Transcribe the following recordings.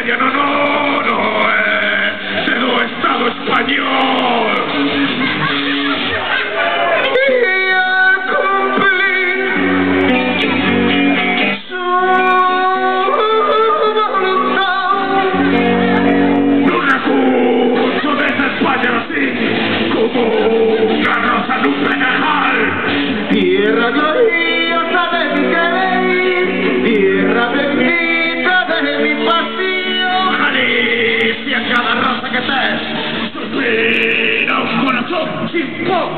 italiano no é do Estado español. Non recuso desde España así como una rosa en un pedregal. Tierra gloriosa de mi querer, tierra bendita de mi pasión. Galicia, cada rosa que tes suspira un corazón sin pop.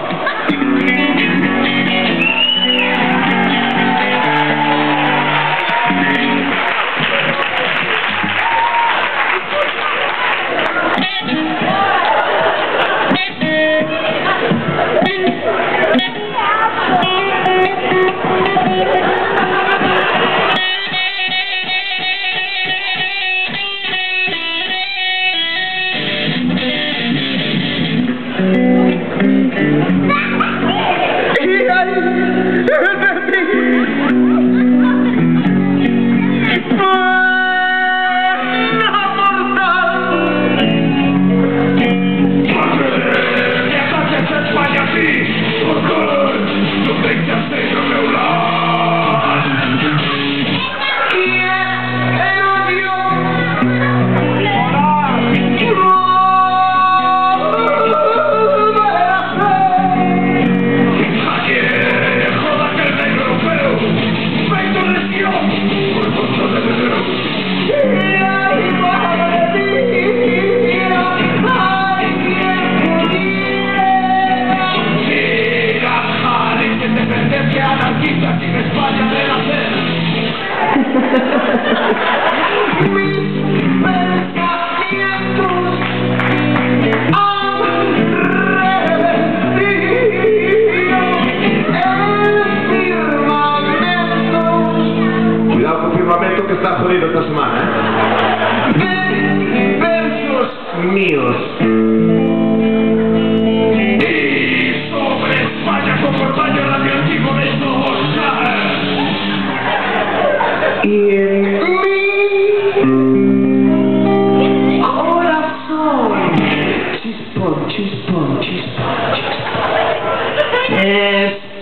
Que está jodido esta semana, versos míos. Y sobre España como baño radioactivo de Sosa. Y en mi corazón chispón, chispón, chispón, chispón. España.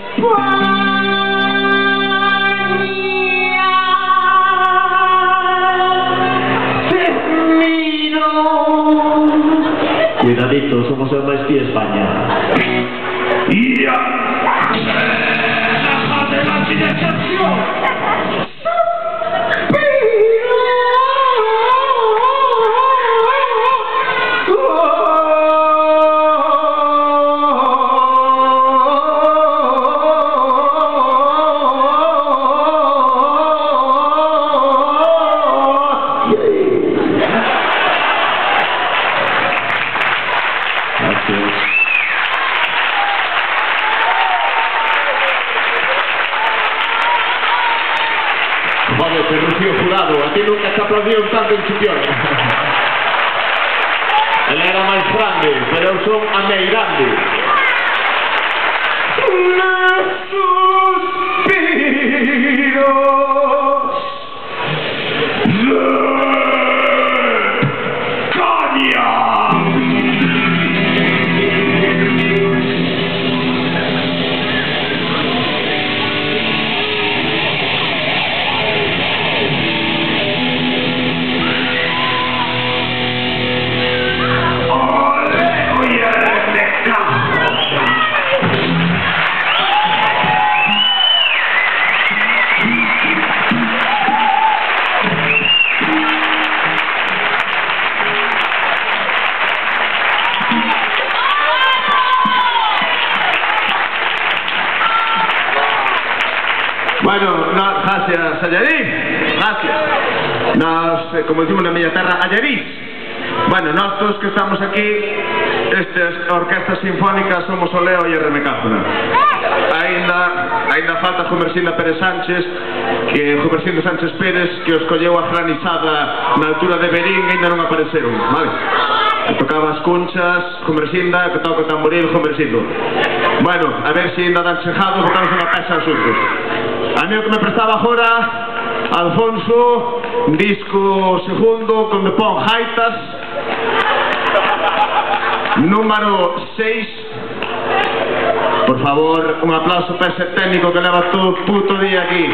Cuidadito, somos el maestro de España. Y a de la financiación. Joder, Rocío Jurado, a ti nunca te aplaudieron tanto en Chipión. Él era máis grande, pero eu son a mei grande. Bueno, gracias, Allarín. Gracias. Nos, como decimos na miña terra, Allarín. Bueno, nós todos que estamos aquí, estas orquestas sinfónicas, somos o Leo e a Remecázona. Ainda falta Gumersinda Pérez Sánchez, que Gumersinda Sánchez Pérez, que os colleu a granizada na altura de Berín e ainda non apareceron, vale? Que tocaba as cunchas, Gumersinda, que toca o tamboril, Gumersindo. Bueno, a ver se ainda dan chegado, botamos unha peça aos outros. A mí o que me prestaba agora, Alfonso, disco segundo con Pon Jaitas, número 6. Por favor, un aplauso para ese técnico que leva todo o puto día aquí.